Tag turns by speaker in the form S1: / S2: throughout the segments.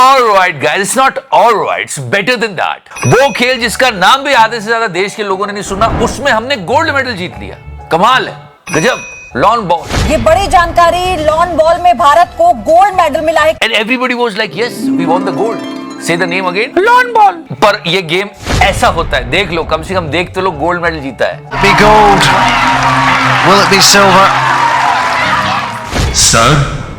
S1: Alright guys, it's not alright, it's better than that. वो खेल जिसका नाम भी आधे से ज्यादा देश के लोगों ने नहीं सुना, उसमें हमने गोल्ड मेडल जीत लिया। कमाल है, गजब। Lawn ball.
S2: ये बड़ी जानकारी, लॉन बॉल में भारत को गोल्ड मेडल मिला है।
S1: And everybody was like, yes, we won the gold. Say the name again. Lawn ball. पर ये गेम ऐसा होता है, देख लो, कम से कम देख तो लो, गोल्ड मेडल जीता है।
S3: Be gold. Will it be silver?
S4: Sir,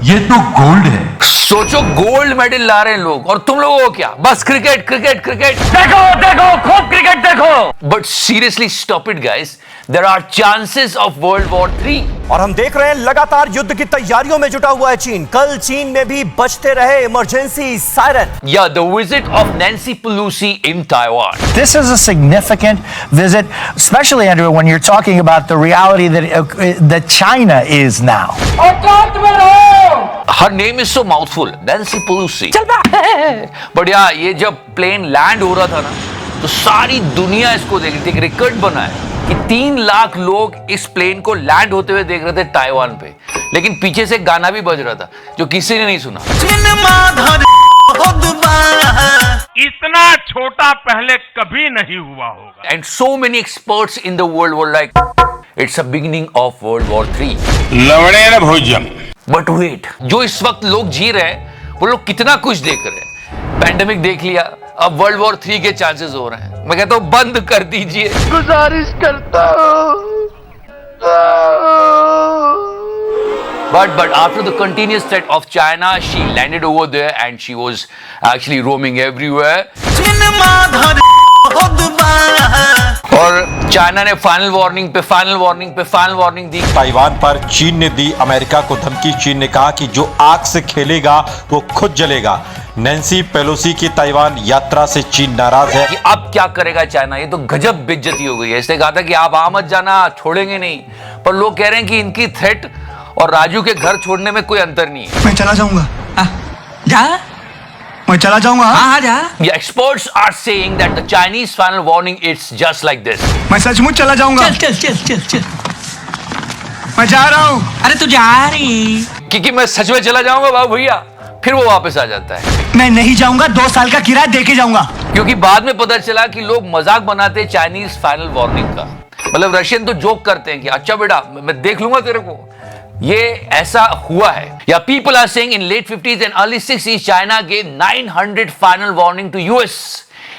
S4: ये तो गोल्ड है।
S1: सोचो गोल्ड मेडल ला रहे हैं लोग और तुम लोगों को क्या, बस क्रिकेट क्रिकेट क्रिकेट।
S5: देखो देखो खूब क्रिकेट देखो।
S1: But seriously stop it guys, there are chances of world war 3।
S6: और हम देख रहे हैं लगातार युद्ध की तैयारियों में जुटा हुआ है चीन। कल चीन में भी बजते रहे emergency siren.
S1: Yeah, the visit of Nancy Pelosi in Taiwan.
S3: This is a significant visit, especially Andrew, when you're talking about the reality that China is now.
S1: Her name is so mouthful, Nancy Pelosi. But yeah, ये जब plane land हो रहा था ना, तो सारी दुनिया इसको देख रही थी। एक रिकॉर्ड बना है कि 3 लाख लोग इस प्लेन को लैंड होते हुए देख रहे थे ताइवान पे, लेकिन पीछे से गाना भी बज रहा था जो किसी ने नहीं सुना।
S5: इतना छोटा पहले कभी नहीं हुआ होगा।
S1: And so many experts in the world were like, it's a beginning of World War 3.
S4: लवणे न भोजन।
S1: But wait, जो इस वक्त लोग जी रहे हैं, वो लोग कितना कुछ देख रहे हैं। पैंडेमिक देख लिया, अब वर्ल्ड वॉर 3 के चांसेस हो रहे हैं। मैं कहता हूं बंद कर दीजिए, गुजारिश करता हूं। But after the continuous threat of China, she landed over there and she was actually roaming everywhere. और चाइना ने फाइनल वार्निंग पे फाइनल वार्निंग पे फाइनल वार्निंग दी।
S7: ताइवान पर चीन ने दी अमेरिका को धमकी। चीन ने कहा कि जो आग से खेलेगा वो खुद जलेगा। नैन्सी पेलोसी की ताइवान यात्रा से चीन नाराज है
S1: कि अब क्या करेगा चाइना। ये तो गजब बेइज्जती हो गई है। इसने कहा था कि आप आ मत जाना, छोड़ेंगे नहीं, पर लोग कह रहे हैं कि इनकी थ्रेट और राजू के घर छोड़ने में कोई अंतर नहीं है।
S8: मैं चला जाऊंगा। जा, मैं चला जाऊंगा। हाँ जा।
S1: Yeah, experts are saying that the Chinese final warning is just like this.
S8: मैं सचमुच चला जाऊंगा। चल चल चल चल चल। मैं जा रहा हूँ। अरे तू जा रही।
S1: क्योंकि मैं सच में चला जाऊंगा बाबू भैया, फिर वो वापस आ जाता है।
S8: मैं नहीं जाऊंगा, 2 साल का किराया दे के जाऊंगा।
S1: क्योंकि बाद में पता चला कि लोग मजाक बनाते चाइनीज फाइनल वार्निंग का। मतलब रशियन तो जोक करते हैं कि अच्छा बेटा मैं देख लूंगा तेरे को। ये ऐसा हुआ है। या people are saying in late 50s and early 60s China gave 900 final warning to US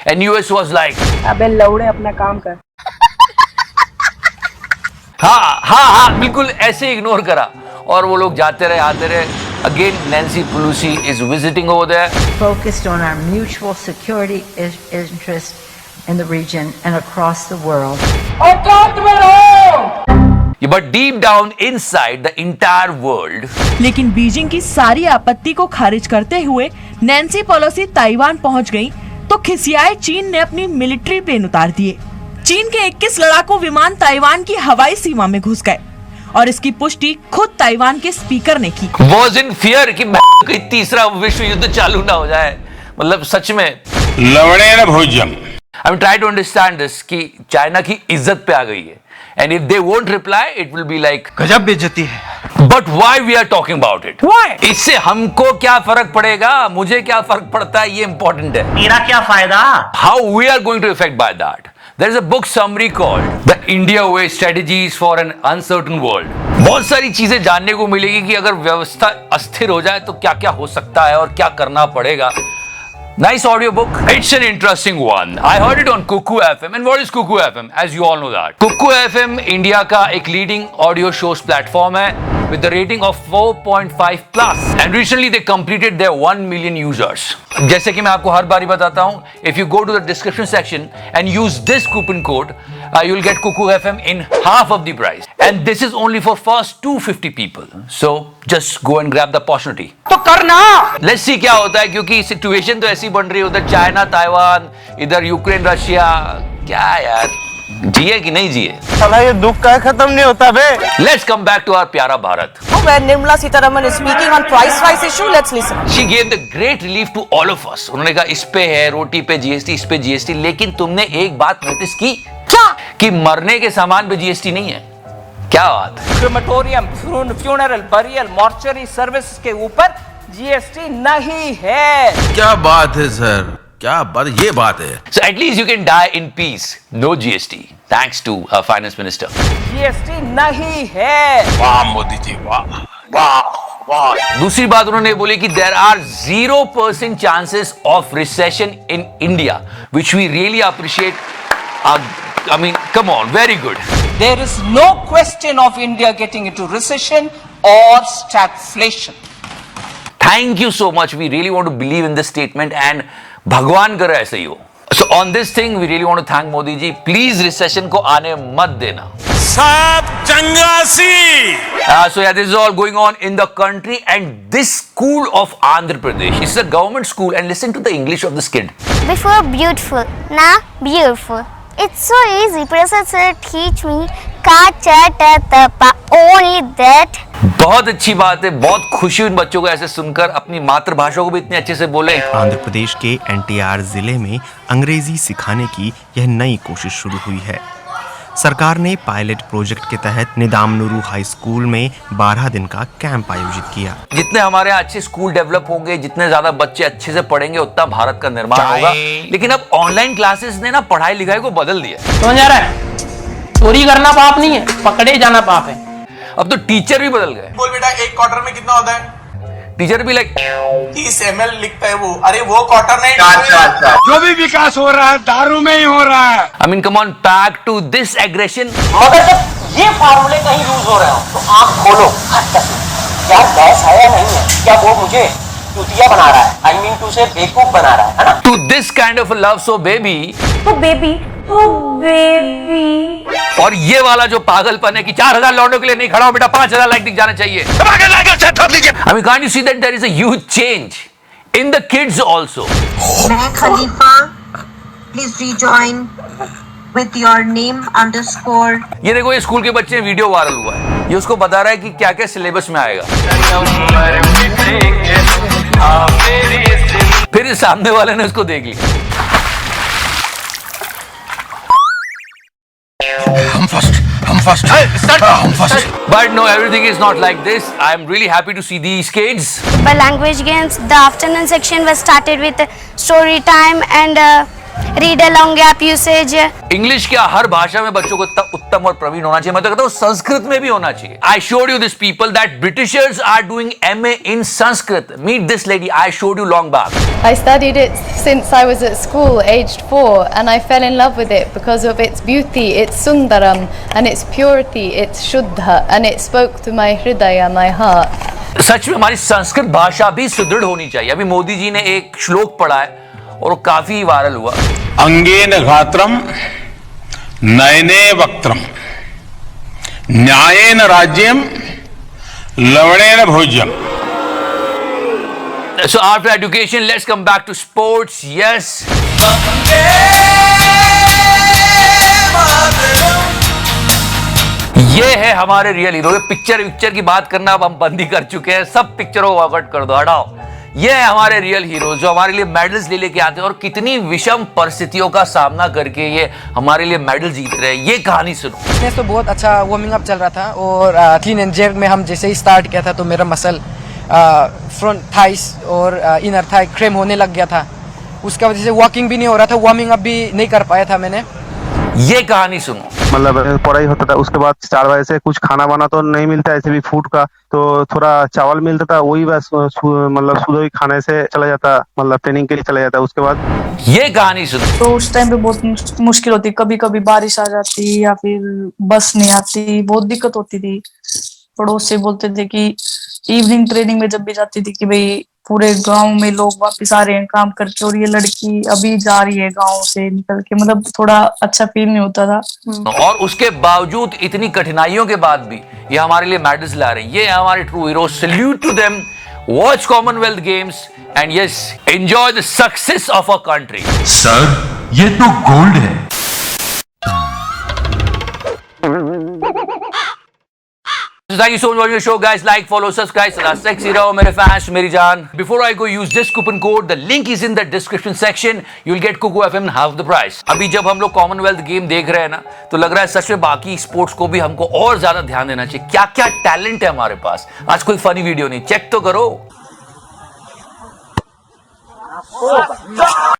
S1: and US was like,
S2: अबे लौड़े अपना काम कर।
S1: हाँ बिल्कुल ऐसे इग्नोर करा और वो लोग जाते रहे आते रहे। Again Nancy Pelosi is visiting over there,
S9: focused on our mutual security interest in the region and across the world.
S1: but deep down inside the entire world.
S10: लेकिन बीजिंग की सारी आपत्ति को खारिज करते हुए नैन्सी पेलोसी ताइवान पहुंच गई तो खिसियाए चीन ने अपनी मिलिट्री प्लेन उतार दिए। चीन के 21 लड़ाकू विमान ताइवान की हवाई सीमा में घुस गए और इसकी पुष्टि खुद ताइवान के स्पीकर ने की।
S1: Was in fear कि कोई तीसरा विश्व युद्ध चालू ना हो जाए। मतलब सच में
S4: लवणे न भोजन।
S1: I mean, try to understand this कि चाइना की इज्जत पे आ गई है। And if they won't reply, it will be like
S8: गजब बेइज्जती है।
S1: But why we are talking about it?
S10: Why?
S1: इससे हमको क्या फर्क पड़ेगा, मुझे क्या फर्क पड़ता है, ये इंपॉर्टेंट है।
S5: मेरा क्या फायदा?
S1: How we are going to affect by that? There is a book summary called The India Way Strategies for an Uncertain World. बहुत सारी चीजें जानने को मिलेगी कि अगर व्यवस्था अस्थिर हो जाए तो क्या क्या हो सकता है और क्या करना पड़ेगा। Nice audio book. It's an interesting one. I heard it on Kuku FM. And what is Kuku FM? As you all know that. Kuku FM India का एक leading audio shows platform है with the rating of 4.5 plus. And recently they completed their 1 million users. जैसे कि मैं आपको हर बारी बताता हूँ, if you go to the description section and use this coupon code, you'll get Kuku FM in half of the price. And this is only for first 250 people. So just go and grab the opportunity.
S5: तो करना।
S1: Let's see क्या होता है, क्योंकि situation तो ऐसी बन रही है, उधर चाइना ताइवान, इधर यूक्रेन रशिया। क्या यार, जिए कि नहीं जिए?
S6: साला ये दुख का खत्म नहीं होता बे।
S1: Let's come back to our प्यारा Bharat.
S2: When Nirmala Sitharaman is speaking on price rise issue, let's listen.
S1: She gave the great relief to all of us. उन्होंने कहा इस पे है, रोटी पे जीएसटी, इस पे जीएसटी, लेकिन तुमने एक बात नोटिस की क्या? कि मरने के सामान पे जीएसटी नहीं है। क्या बात है?
S5: Crematorium, funeral, burial, mortuary service के ऊपर
S2: जीएसटी नहीं है।
S4: क्या बात है सर, क्या बात, ये बात है।
S1: So at least you can die in peace. No GST. Thanks to our finance minister.
S2: GST नहीं है।
S4: वाह मोदी जी, वाह वाह वाह।
S1: दूसरी बात उन्होंने बोली कि there are 0% chances of recession in India, which we really appreciate. I mean, come on, very good.
S8: There is no question of India getting into recession or stagflation.
S1: Thank you so much. We really want to believe in this statement and भगवान करे ऐसे ही हो. So on this thing, we really want to thank Modi ji. Please recession को आने मत देना.
S4: सब चंगासी।
S1: So yeah, this is all going on in the country, and this school of Andhra Pradesh is a government school, and listen to the English of this kid.
S11: Before beautiful, now beautiful. It's so easy. Professor teach me ka cha ta ta pa, only that.
S1: बहुत अच्छी बात है, बहुत खुशी हुई इन बच्चों को ऐसे सुनकर, अपनी मातृभाषा को भी इतने अच्छे से बोले।
S12: आंध्र प्रदेश के एनटीआर जिले में अंग्रेजी सिखाने की यह नई कोशिश शुरू हुई है। सरकार ने पायलट प्रोजेक्ट के तहत निदामनुरु हाई स्कूल में 12 दिन का कैंप आयोजित किया।
S1: जितने हमारे यहाँ अच्छे स्कूल डेवलप होंगे, जितने ज्यादा बच्चे अच्छे से पढ़ेंगे, उतना भारत का निर्माण होगा। लेकिन अब ऑनलाइन क्लासेस ने ना पढ़ाई लिखाई को बदल दिया।
S8: समझ आ रहा है? चोरी करना पाप नहीं है, पकड़े जाना पाप है।
S1: अब तो टीचर भी बदल गए।
S13: बोल बेटा, एक क्वार्टर में कितना होता है?
S1: टीचर भी लाइक
S13: 30 ml लिखता है वो। अरे वो क्वार्टर नहीं।
S4: अच्छा। जो भी विकास हो रहा है दारू में ही हो रहा है।
S1: I mean, come on, back to this aggression.
S8: मगर जब ये फार्मूले कहीं यूज हो रहे हो तो आंख खोलो। क्या गैस है या नहीं है? क्या वो मुझे चूतिया बना रहा है? I mean to say बेवकूफ बना रहा है ना?
S1: To this kind of a love, so baby.
S11: Oh baby, oh baby.
S1: और ये वाला जो पागलपन है कि 4000 लौंडों के लिए नहीं खड़ा हो बेटा, 5000 लाइक दिख जाना चाहिए। I mean, can't you see that there is a huge change in the kids also?
S11: मैं खलीफा, please rejoin with your name underscore.
S1: ये देखो, ये स्कूल के बच्चे वीडियो वायरल हुआ है। ये उसको बता रहा है कि क्या क्या सिलेबस में आएगा। फिर सामने वाले ने उसको देख लिया।
S4: हम first.
S1: But no, everything is not like this. I am really happy to see these kids.
S11: By language games, the afternoon section was started with story time and read along gap usage.
S1: English क्या, हर भाषा में बच्चों को इतना उत्तम और प्रवीण होना चाहिए। मैं तो कहता हूँ संस्कृत में भी होना चाहिए। I showed you this people that Britishers are doing MA in Sanskrit. Meet this lady. I showed you long back.
S14: I studied it since I was at school, aged 4, and I fell in love with it because of its beauty, its sundaram, and its purity, its shuddha, and it spoke to my hridaya, my heart.
S1: सच में हमारी संस्कृत भाषा भी सुदृढ़ होनी चाहिए। अभी मोदी जी ने एक श्लोक पढ़ा है और वो काफी वायरल हुआ।
S4: अंगेन घात्रम नयने वक्त्रम न्यायेन राज्यम लवणेन भोज्यम।
S1: So after education, let's come back to sports. Yes. ये है हमारे रियल हीरो। पिक्चर की बात करना अब हम बंद ही कर चुके हैं। सब पिक्चरों को अवॉइड कर दो, हटाओ। ये है हमारे रियल हीरो जो हमारे लिए मेडल्स ले लेके आते हैं, और कितनी विषम परिस्थितियों का सामना करके ये हमारे लिए मेडल जीत रहे हैं। ये कहानी सुनो।
S8: तो बहुत अच्छा वार्मिंग अप चल रहा था, और क्लीन एंड जर्क में हम जैसे ही स्टार्ट किया था तो मेरा मसल फ्रंट थाइस और इनर थाई क्रैम होने लग गया था। उसका वजह से वॉकिंग भी नहीं हो रहा था, वार्मिंग अप भी नहीं कर पाया था मैंने।
S1: ये कहानी सुनो।
S15: मतलब पढ़ाई होता था, उसके बाद 4 बजे से कुछ खाना वाना तो नहीं मिलता, ऐसे भी फूड का तो थोड़ा चावल मिलता था, वही बस मतलब सुबह ही खाने से चला जाता, मतलब ट्रेनिंग के लिए चला जाता। उसके बाद
S1: ये कहानी सुनो।
S14: तो उस टाइम पे बहुत मुश्किल होती, कभी कभी बारिश आ जाती या फिर बस नहीं आती, बहुत दिक्कत होती थी। पड़ोस से बोलते थे कि इवनिंग ट्रेनिंग में जब भी जाती थी कि भाई पूरे गांव में लोग वापस आ रहे हैं काम करके, और ये लड़की अभी जा रही है गांव से निकल के, मतलब थोड़ा अच्छा फील नहीं होता था।
S1: और उसके बावजूद, इतनी कठिनाइयों के बाद भी ये हमारे लिए मेडल्स ला रहे हैं। ये हमारे true hero. Salute to them. Watch Commonwealth Games and yes, enjoy the success of our country.
S4: Sir ये तो गोल्ड है।
S1: Thank you so much for your show, guys. Like, follow, subscribe. सदा sexy रहो मेरे fans, मेरी जान। Before I go, use this coupon code. The link is in the description section. You'll get Coco FM half the price. अभी जब हम लोग Commonwealth game देख रहे हैं ना, तो लग रहा है सच में बाकी स्पोर्ट्स को भी हमको और ज्यादा ध्यान देना चाहिए। क्या क्या टैलेंट है हमारे पास। आज कोई फनी वीडियो नहीं, चेक तो करो।